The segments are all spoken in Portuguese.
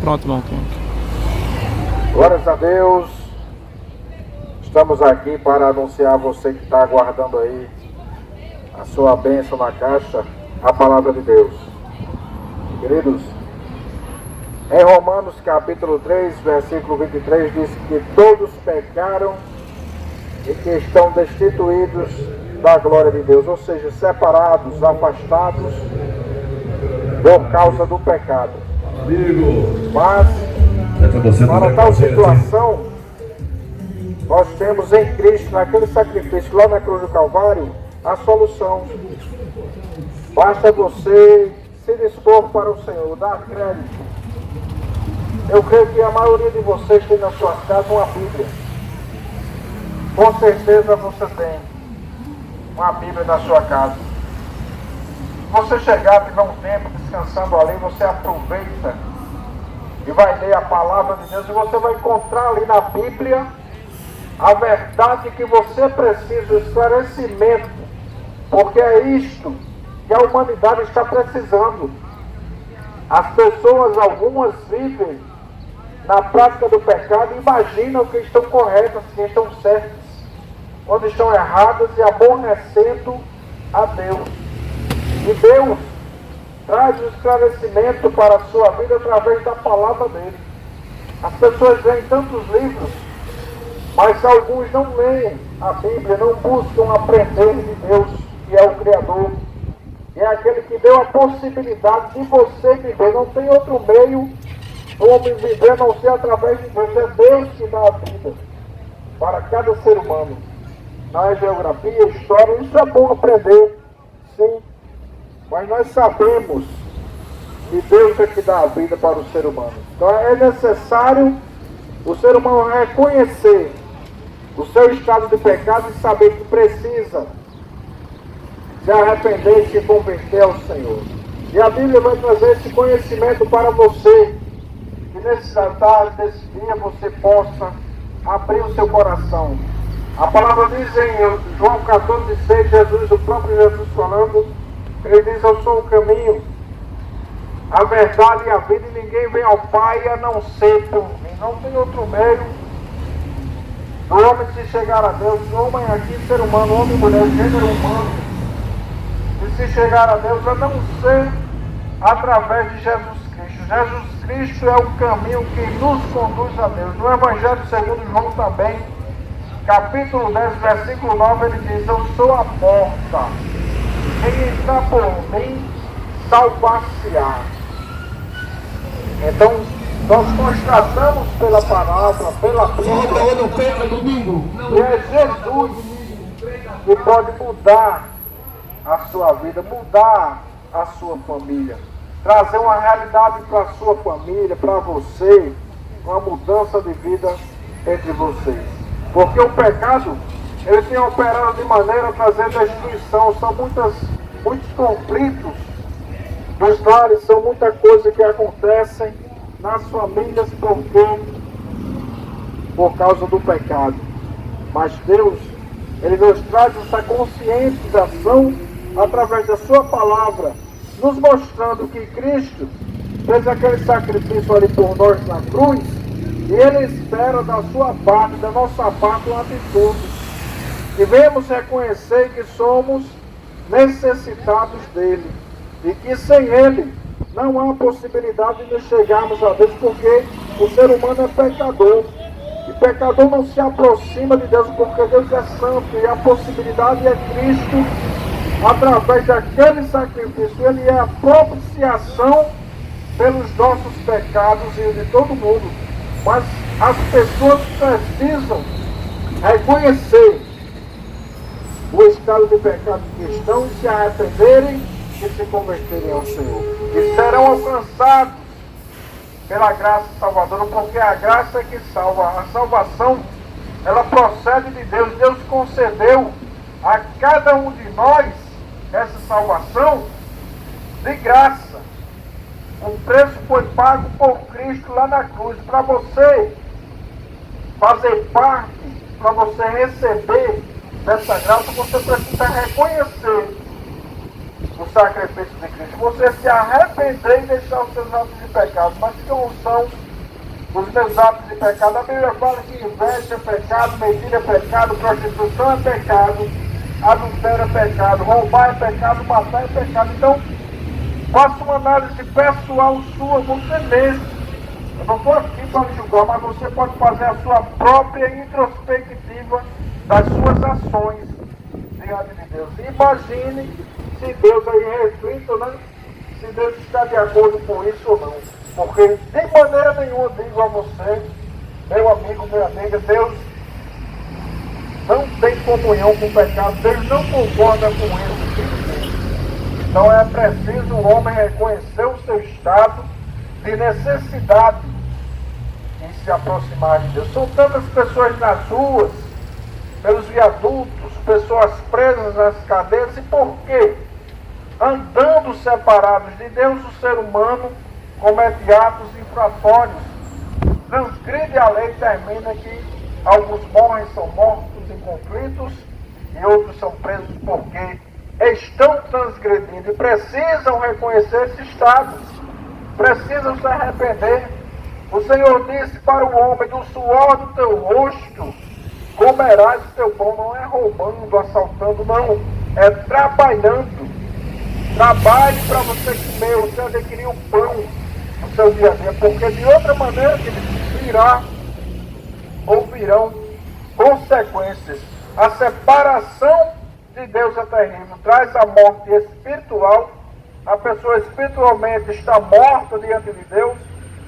Pronto, irmão. Glórias a Deus. Estamos aqui para anunciar a você que está aguardando aí a sua bênção na caixa, a palavra de Deus. Queridos, em Romanos capítulo 3, versículo 23, diz que todos pecaram e que estão destituídos da glória de Deus, ou seja, separados, afastados por causa do pecado. Mas, para tal situação, nós temos em Cristo, naquele sacrifício lá na cruz do Calvário, a solução. Basta você se dispor para o Senhor, dar crédito. Eu creio que a maioria de vocês tem na sua casa uma Bíblia. Com certeza você tem uma Bíblia na sua casa. Se você chegar, tiver um tempo descansando ali, você aproveita e vai ler a palavra de Deus, e você vai encontrar ali na Bíblia a verdade que você precisa, o esclarecimento, porque é isto que a humanidade está precisando. As pessoas, algumas, vivem na prática do pecado e imaginam que estão corretas, que estão certas, quando estão erradas e aborrecendo a Deus. E Deus traz o esclarecimento para a sua vida através da palavra dele. As pessoas leem tantos livros, mas alguns não leem a Bíblia, não buscam aprender de Deus, que é o Criador. E é aquele que deu a possibilidade de você viver. Não tem outro meio do homem viver a não ser através de Deus. É Deus que dá a vida para cada ser humano. Na geografia, história, isso é bom aprender, sim. Mas nós sabemos que Deus é que dá a vida para o ser humano. Então é necessário o ser humano reconhecer o seu estado de pecado e saber que precisa se arrepender e se converter ao Senhor. E a Bíblia vai trazer esse conhecimento para você, que nesse tarde, nesse dia, você possa abrir o seu coração. A palavra diz em João 14,6, Jesus, o próprio Jesus falando, ele diz: eu sou o caminho, a verdade e a vida, e ninguém vem ao Pai a não ser por mim. Não tem outro meio do homem se chegar a Deus. Homem aqui, ser humano, homem e mulher, gênero humano, e se chegar a Deus a não ser através de Jesus Cristo. Jesus Cristo é o caminho que nos conduz a Deus. No Evangelho segundo João também, capítulo 10, versículo 9, ele diz: eu sou a porta, quem está por mim salvar-se-á. Então, nós constatamos pela palavra, pela Bíblia, que é Jesus que pode mudar a sua vida, mudar a sua família, trazer uma realidade para a sua família, para você, uma mudança de vida entre vocês. Porque o pecado, ele tem operado de maneira a trazer destruição. São muitos conflitos nos lares, são muita coisa que acontecem nas famílias por causa do pecado. Mas Deus, ele nos traz essa conscientização através da sua palavra, nos mostrando que Cristo fez aquele sacrifício ali por nós na cruz, e ele espera da sua parte, da nossa parte, uma atitude. E devemos reconhecer que somos necessitados dele, e que sem ele não há possibilidade de chegarmos a Deus, porque o ser humano é pecador. E pecador não se aproxima de Deus, porque Deus é santo, e a possibilidade é Cristo, através daquele sacrifício. Ele é a propiciação pelos nossos pecados e de todo mundo. Mas as pessoas precisam reconhecer o estado de pecado que estão e se arrependerem e se converterem ao Senhor. E serão alcançados pela graça salvadora, porque a graça é que salva. A salvação, ela procede de Deus. Deus concedeu a cada um de nós essa salvação de graça. O preço foi pago por Cristo lá na cruz. Para você fazer parte, para você receber dessa graça, você precisa reconhecer o sacrifício de Cristo, você se arrepender e deixar os seus atos de pecado. Mas que não são os meus atos de pecado? A Bíblia fala que inveja é pecado, mentira é pecado, prostituição é pecado, adultério é pecado, roubar é pecado, matar é pecado. Então, faça uma análise pessoal sua, você mesmo. Eu não estou aqui para julgar, mas você pode fazer a sua própria introspectiva das suas ações diante de Deus. Imagine se Deus aí reflita, né? Se Deus está de acordo com isso ou não. Porque de maneira nenhuma eu digo a você, meu amigo, minha amiga, Deus não tem comunhão com o pecado, Deus não concorda com ele. Então é preciso o homem reconhecer o seu estado de necessidade em se aproximar de Deus. São tantas pessoas nas ruas, pelos viadutos, pessoas presas nas cadeias, e por quê? Andando separados de Deus, o ser humano comete atos infratórios. Transgride a lei, termina que alguns morrem, são mortos em conflitos, e outros são presos porque estão transgredindo e precisam reconhecer esse estado, precisam se arrepender. O Senhor disse para o homem: do suor do teu rosto comerás o teu pão. Não é roubando, assaltando, não, é trabalhando. Trabalhe para você comer, você adquirir o pão no seu dia a dia, porque de outra maneira que virão consequências. A separação de Deus é terrível, traz a morte espiritual. A pessoa espiritualmente está morta diante de Deus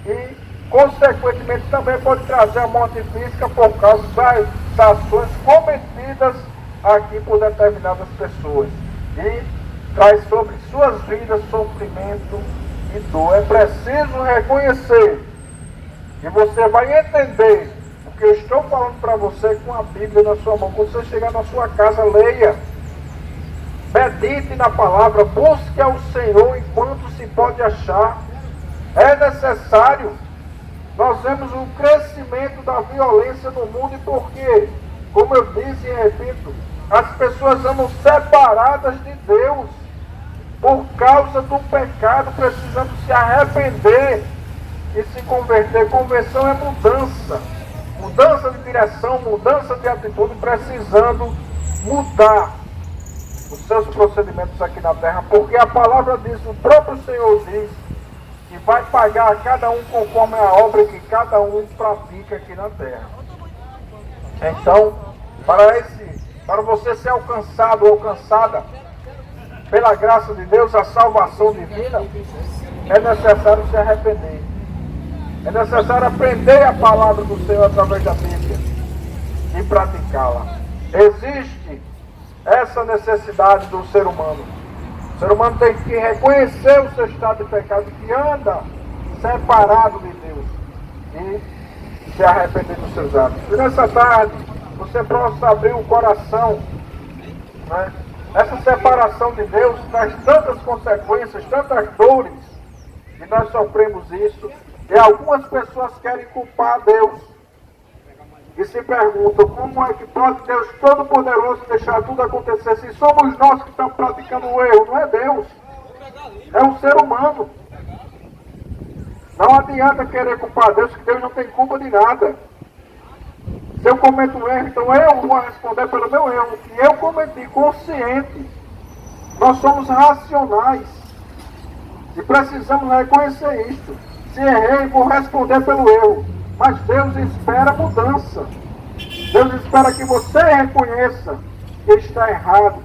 e, consequentemente, também pode trazer a morte física por causa das ações cometidas aqui por determinadas pessoas. E traz sobre suas vidas sofrimento e dor. É preciso reconhecer, e você vai entender o que eu estou falando para você com a Bíblia na sua mão. Quando você chegar na sua casa, leia, medite na palavra, busque ao Senhor enquanto se pode achar. É necessário. Nós vemos um crescimento da violência no mundo, e por quê? Como eu disse e repito, as pessoas andam separadas de Deus por causa do pecado, precisando se arrepender e se converter. Conversão é mudança, mudança de direção, mudança de atitude, precisando mudar os seus procedimentos aqui na terra, porque a palavra diz, o próprio Senhor diz, que vai pagar a cada um conforme a obra que cada um pratica aqui na terra. Então, para você ser alcançado ou alcançada pela graça de Deus, a salvação divina, é necessário se arrepender. É necessário aprender a palavra do Senhor através da Bíblia e praticá-la. Existe essa necessidade do ser humano. O ser humano tem que reconhecer o seu estado de pecado, que anda separado de Deus, e se arrepender dos seus atos. E nessa tarde, você possa abrir o coração, né? Essa separação de Deus traz tantas consequências, tantas dores, e nós sofremos isso. E algumas pessoas querem culpar Deus e se perguntam: como é que pode Deus Todo-Poderoso deixar tudo acontecer se somos nós que estamos praticando o erro? Não é Deus, é um ser humano. Não adianta querer culpar Deus, que Deus não tem culpa de nada. Se eu cometo um erro, então eu vou responder pelo meu erro, que eu cometi, consciente. Nós somos racionais e precisamos reconhecer isto. Se errei, vou responder pelo erro. Mas Deus espera mudança. Deus espera que você reconheça que está errado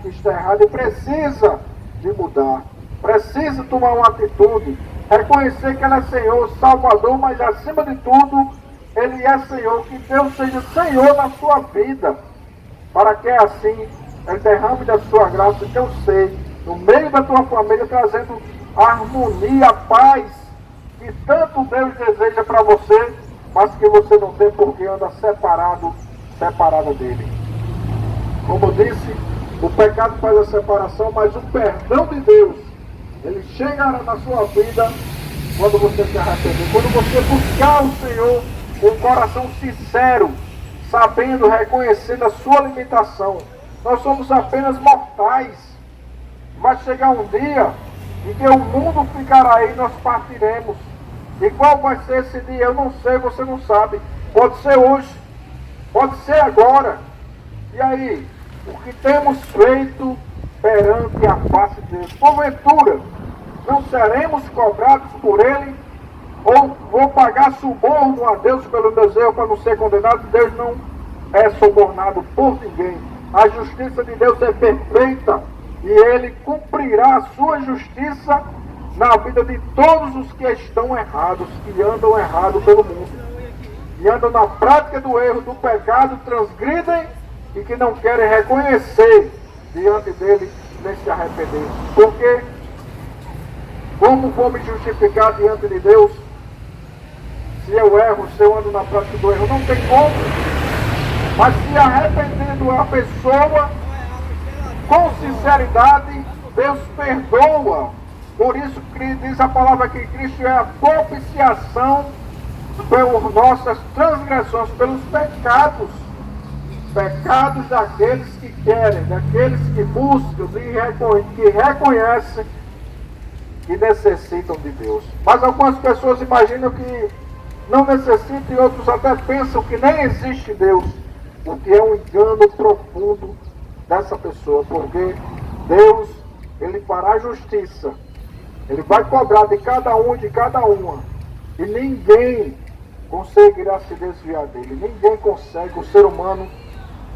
e precisa de mudar. Precisa tomar uma atitude, reconhecer que Ele é Senhor, Salvador, mas acima de tudo, Ele é Senhor. Que Deus seja Senhor na sua vida, para que assim Ele derrame da sua graça, que eu sei, no meio da tua família, trazendo harmonia, paz, que tanto Deus deseja para você, mas que você não tem, porque anda separado dele. Como eu disse, o pecado faz a separação, mas o perdão de Deus, ele chega na sua vida quando você se arrepender, quando você buscar o Senhor com um coração sincero, sabendo, reconhecendo a sua limitação. Nós somos apenas mortais. Vai chegar um dia em que o mundo ficará aí e nós partiremos. E qual vai ser esse dia? Eu não sei, você não sabe. Pode ser hoje, pode ser agora. E aí, o que temos feito perante a face de Deus? Porventura, não seremos cobrados por Ele? Ou vou pagar suborno a Deus pelo meu erro para não ser condenado? Deus não é subornado por ninguém. A justiça de Deus é perfeita e Ele cumprirá a sua justiça na vida de todos os que estão errados, que andam errado pelo mundo. E andam na prática do erro, do pecado, transgridem e que não querem reconhecer diante dele nem se arrepender. Porque como vou me justificar diante de Deus se eu erro, se eu ando na prática do erro? Não tem como. Mas se arrependendo a pessoa com sinceridade, Deus perdoa. Por isso que diz a palavra que Cristo é a propiciação pelas nossas transgressões, pelos pecados. Pecados daqueles que querem, daqueles que buscam e que reconhecem que necessitam de Deus. Mas algumas pessoas imaginam que não necessitam e outros até pensam que nem existe Deus, o que é um engano profundo dessa pessoa, porque Deus, Ele fará justiça, Ele vai cobrar de cada um e de cada uma, e ninguém conseguirá se desviar dele, ninguém consegue, o ser humano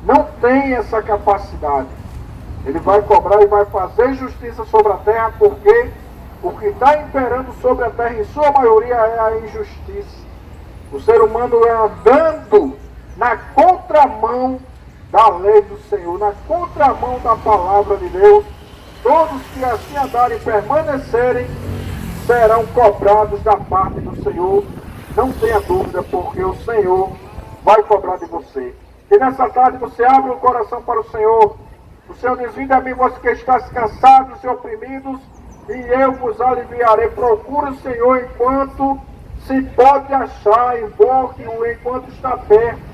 não tem essa capacidade. Ele vai cobrar e vai fazer justiça sobre a terra, porque o que está imperando sobre a terra, em sua maioria, é a injustiça. O ser humano é andando na contramão da lei do Senhor, na contramão da palavra de Deus. Todos que assim andarem e permanecerem serão cobrados da parte do Senhor. Não tenha dúvida, porque o Senhor vai cobrar de você. E nessa tarde você abre o coração para o Senhor. O Senhor diz: vinde a mim, vós que estáis cansados e oprimidos, e eu vos aliviarei. Procure o Senhor enquanto se pode achar, invoque-o enquanto está perto.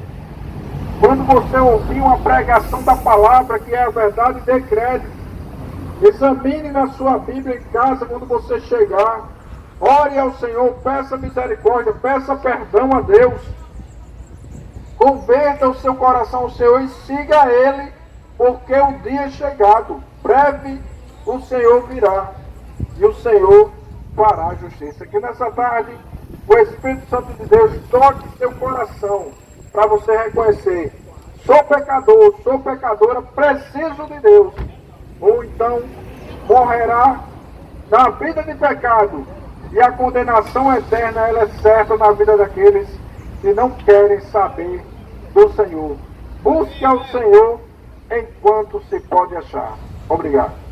Quando você ouvir uma pregação da palavra, que é a verdade, dê crédito. Examine na sua Bíblia em casa quando você chegar. Ore ao Senhor, peça misericórdia, peça perdão a Deus. Converta o seu coração ao Senhor e siga Ele, porque o dia é chegado. Breve o Senhor virá e o Senhor fará justiça. Que nessa tarde o Espírito Santo de Deus toque seu coração para você reconhecer: sou pecador, sou pecadora, preciso de Deus. Ou então morrerá na vida de pecado, e a condenação eterna ela é certa na vida daqueles que não querem saber do Senhor. Busque ao Senhor enquanto se pode achar. Obrigado.